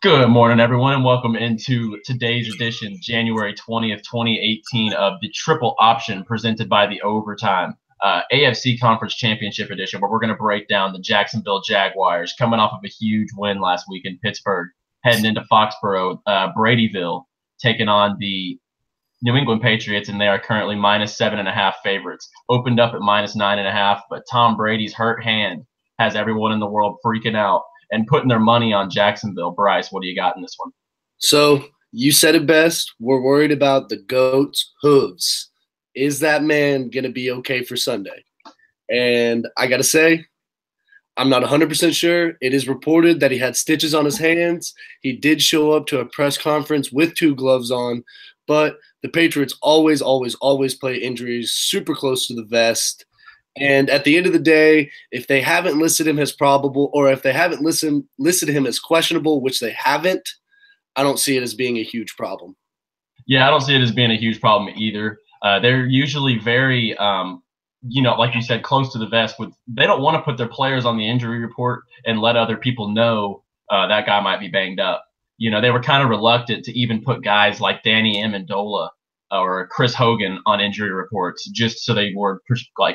Good morning, everyone, and welcome into today's edition, January 20th, 2018, of the Triple Option presented by the Overtime AFC Conference Championship Edition, where we're going to break down the Jacksonville Jaguars coming off of a huge win last week in Pittsburgh, heading into Foxborough, Bradyville, taking on the New England Patriots, and they are currently -7.5 favorites. Opened up at -9.5, but Tom Brady's hurt hand has everyone in the world freaking out and putting their money on Jacksonville. Bryce, what do you got in this one? So you said it best. We're worried about the GOAT's hooves. Is that man going to be okay for Sunday? And I got to say, I'm not 100% sure. It is reported that he had stitches on his hands. He did show up to a press conference with 2 gloves on, but the Patriots always play injuries super close to the vest. And at the end of the day, if they haven't listed him as probable, or if they haven't listed him as questionable, which they haven't, I don't see it as being a huge problem. Yeah, I don't see it as being a huge problem either. They're usually very, like you said, close to the vest. They don't want to put their players on the injury report and let other people know that guy might be banged up. They were kind of reluctant to even put guys like Danny Amendola or Chris Hogan on injury reports, just so they were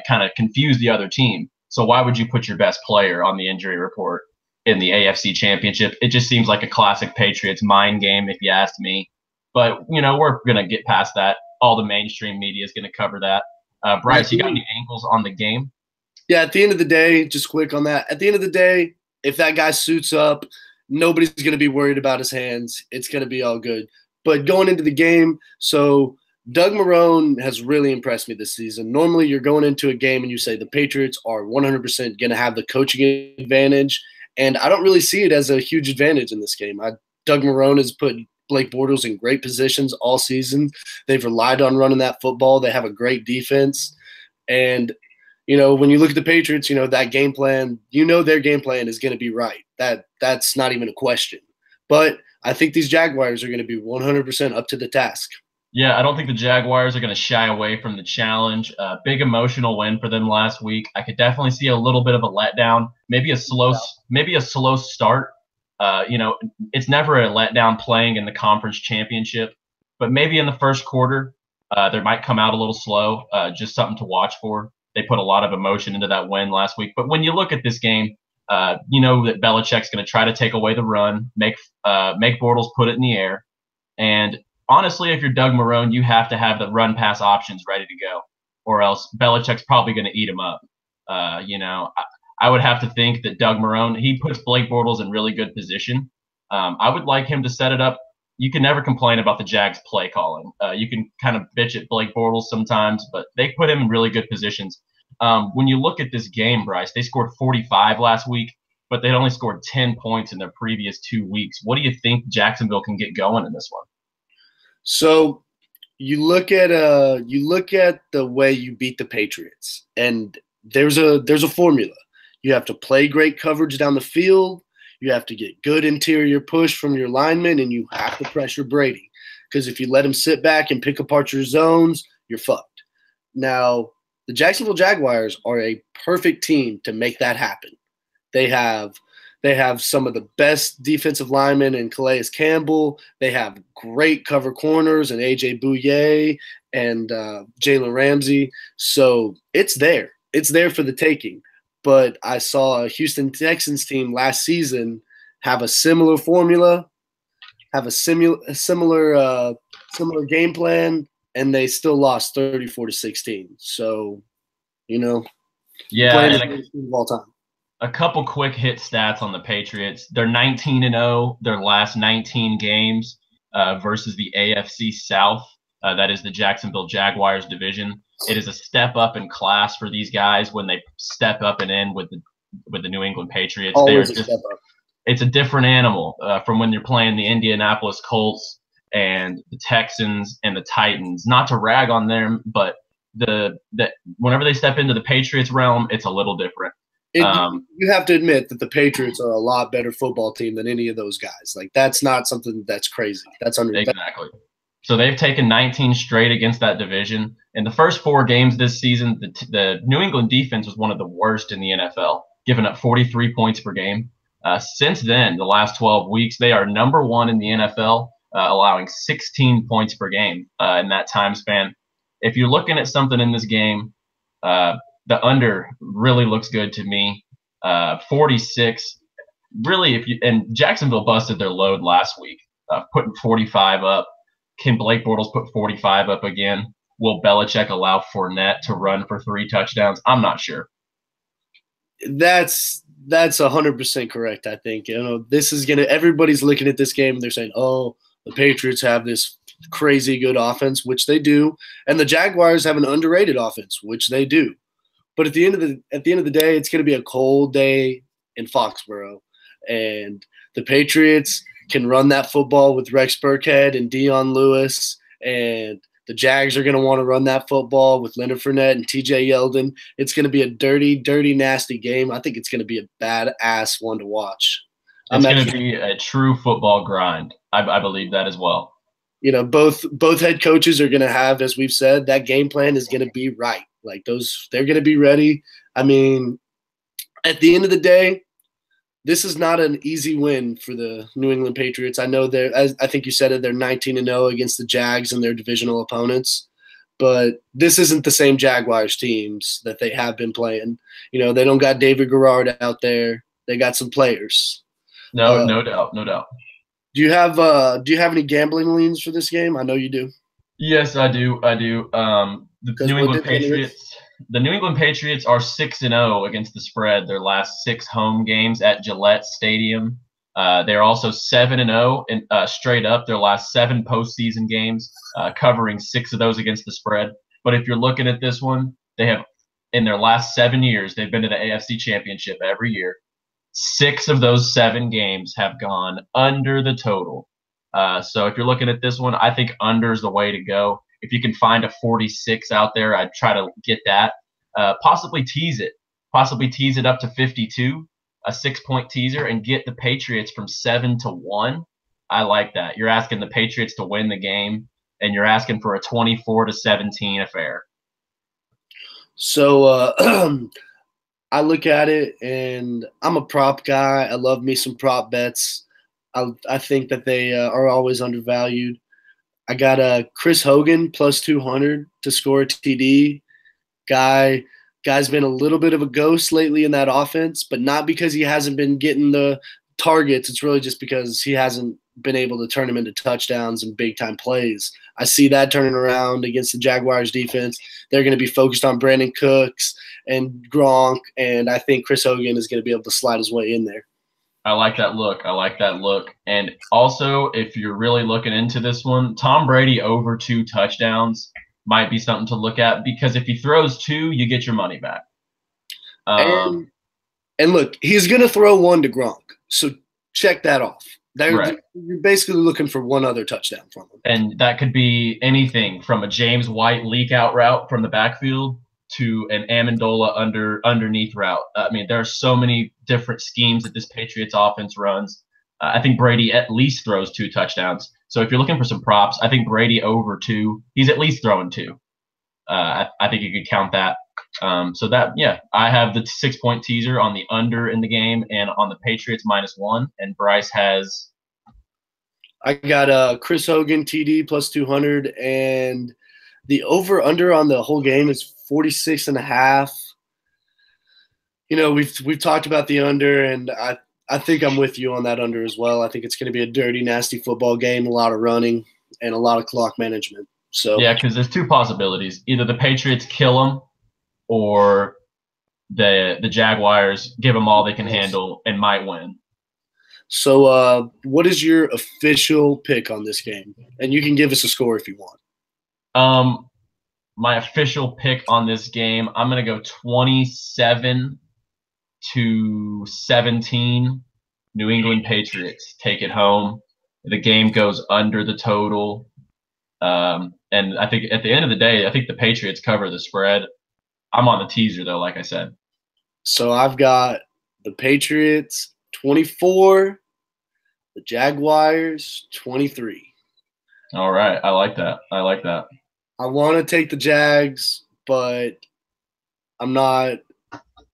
kind of confuse the other team. So why would you put your best player on the injury report in the AFC Championship? It just seems like a classic Patriots mind game, if you ask me. But we're gonna get past that. All the mainstream media is gonna cover that. Bryce, you got any angles on the game? Yeah, at the end of the day, just quick on that. At the end of the day, if that guy suits up, nobody's gonna be worried about his hands. It's gonna be all good. But going into the game, so Doug Marrone has really impressed me this season. Normally, you're going into a game and you say the Patriots are 100% going to have the coaching advantage, and I don't really see it as a huge advantage in this game. Doug Marrone has put Blake Bortles in great positions all season. They've relied on running that football. They have a great defense. And, when you look at the Patriots, that game plan, their game plan is going to be right. That's not even a question. But I think these Jaguars are going to be 100% up to the task. Yeah, I don't think the Jaguars are going to shy away from the challenge. Big emotional win for them last week. I could definitely see a little bit of a letdown, maybe a slow start. It's never a letdown playing in the conference championship, but maybe in the first quarter, they might come out a little slow. Just something to watch for. They put a lot of emotion into that win last week. But when you look at this game, that Belichick's going to try to take away the run, make Bortles put it in the air, and honestly, if you're Doug Marrone, you have to have the run-pass options ready to go, or else Belichick's probably going to eat him up. I would have to think that Doug Marrone, he puts Blake Bortles in really good position. I would like him to set it up. You can never complain about the Jags' play calling. You can kind of bitch at Blake Bortles sometimes, but they put him in really good positions. When you look at this game, Bryce, they scored 45 last week, but they'd only scored 10 points in their previous 2 weeks. What do you think Jacksonville can get going in this one? So you look at the way you beat the Patriots, and there's a formula. You have to play great coverage down the field. You have to get good interior push from your linemen, and you have to pressure Brady. Because if you let him sit back and pick apart your zones, you're fucked. Now, the Jacksonville Jaguars are a perfect team to make that happen. They have some of the best defensive linemen in Calais Campbell. They have great cover corners and A.J. Bouye and Jalen Ramsey. So it's there. It's there for the taking. But I saw a Houston Texans team last season have a similar formula, have a similar game plan, and they still lost 34-16. So, yeah, playing the team of all time. A couple quick hit stats on the Patriots. They're 19-0 their last 19 games versus the AFC South. That is the Jacksonville Jaguars division. It is a step up in class for these guys when they step up and in with the New England Patriots. Always a step up. It's a different animal from when you're playing the Indianapolis Colts and the Texans and the Titans. Not to rag on them, but whenever they step into the Patriots realm, it's a little different. You have to admit that the Patriots are a lot better football team than any of those guys. Like, that's not something that's crazy. That's exactly. So they've taken 19 straight against that division. In the first 4 games this season, the New England defense was one of the worst in the NFL, giving up 43 points per game. Since then, the last 12 weeks, they are number one in the NFL, allowing 16 points per game in that time span. If you're looking at something in this game, the under really looks good to me. 46. Really, and Jacksonville busted their load last week, putting 45 up. Can Blake Bortles put 45 up again? Will Belichick allow Fournette to run for 3 touchdowns? I'm not sure. That's 100% correct. I think this is gonna. Everybody's looking at this game and they're saying, "Oh, the Patriots have this crazy good offense," which they do, and the Jaguars have an underrated offense, which they do. But at the end of the day, it's gonna be a cold day in Foxborough, and the Patriots can run that football with Rex Burkhead and Dion Lewis, and the Jags are going to want to run that football with Leonard Fournette and TJ Yeldon. It's going to be a dirty, dirty, nasty game. I think it's going to be a badass one to watch. It's going to be a true football grind. I believe that as well. Both head coaches are going to have, as we've said, that game plan is going to be right. Like they're going to be ready. I mean, at the end of the day, this is not an easy win for the New England Patriots. I know I think you said it, they're 19-0 against the Jags and their divisional opponents, but this isn't the same Jaguars teams that they have been playing. They don't got David Garrard out there. They got some players. No doubt. Do you have any gambling leans for this game? I know you do. Yes, I do. The New England Patriots are 6-0 against the spread their last 6 home games at Gillette Stadium. They're also 7-0 straight up their last 7 postseason games, covering 6 of those against the spread. But if you're looking at this one, they have in their last 7 years, they've been to the AFC Championship every year. 6 of those 7 games have gone under the total. So if you're looking at this one, I think under is the way to go. If you can find a 46 out there, I'd try to get that. Possibly tease it up to 52, a 6-point teaser, and get the Patriots from 7-1. I like that. You're asking the Patriots to win the game, and you're asking for a 24-17 affair. So I look at it, and I'm a prop guy. I love me some prop bets. I think that they are always undervalued. I got Chris Hogan plus 200 to score a TD. Guy's been a little bit of a ghost lately in that offense, but not because he hasn't been getting the targets. It's really just because he hasn't been able to turn them into touchdowns and big-time plays. I see that turning around against the Jaguars defense. They're going to be focused on Brandon Cooks and Gronk, and I think Chris Hogan is going to be able to slide his way in there. I like that look. And also, if you're really looking into this one, Tom Brady over 2 touchdowns might be something to look at, because if he throws 2, you get your money back. And look, he's going to throw 1 to Gronk, so check that off. Right. You're basically looking for 1 other touchdown from him. And that could be anything from a James White leak-out route from the backfield to an Amendola underneath route. I mean, there are so many different schemes that this Patriots offense runs. I think Brady at least throws 2 touchdowns. So if you're looking for some props, I think Brady over 2. He's at least throwing 2. I think you could count that. I have the 6-point teaser on the under in the game and on the Patriots -1. And Bryce has. I got Chris Hogan TD plus 200, and the over/under on the whole game is 46.5. We've talked about the under, and I think I'm with you on that under as well. I think it's going to be a dirty, nasty football game, a lot of running, and a lot of clock management. So yeah, because there's 2 possibilities: either the Patriots kill them, or the Jaguars give them all they can handle and might win. So what is your official pick on this game? And you can give us a score if you want. My official pick on this game, I'm going to go 27-17. New England Patriots take it home. The game goes under the total. And I think at the end of the day, I think the Patriots cover the spread. I'm on the teaser, though, like I said. So I've got the Patriots 24, the Jaguars 23. All right. I like that. I want to take the Jags, but I'm not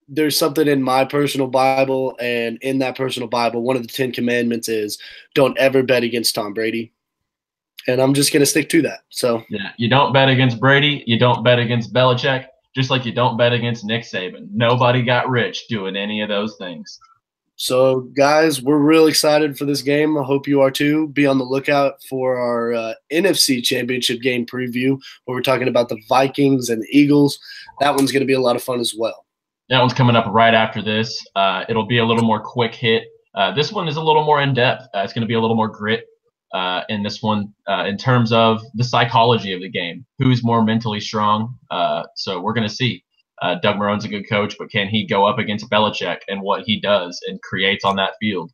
there's something in my personal Bible, and in that personal Bible, one of the 10 commandments is don't ever bet against Tom Brady. And I'm just going to stick to that. So yeah, you don't bet against Brady. You don't bet against Belichick, just like you don't bet against Nick Saban. Nobody got rich doing any of those things. So, guys, we're real excited for this game. I hope you are too. Be on the lookout for our NFC Championship game preview, where we're talking about the Vikings and the Eagles. That one's going to be a lot of fun as well. That one's coming up right after this. It'll be a little more quick hit. This one is a little more in depth. It's going to be a little more grit in this one in terms of the psychology of the game. Who's more mentally strong? So we're going to see. Doug Marrone's a good coach, but can he go up against Belichick and what he does and creates on that field?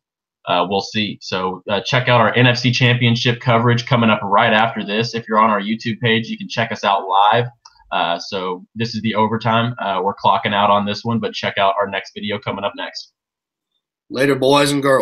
We'll see. So check out our NFC Championship coverage coming up right after this. If you're on our YouTube page, you can check us out live. So this is the overtime. We're clocking out on this one, but check out our next video coming up next. Later, boys and girls.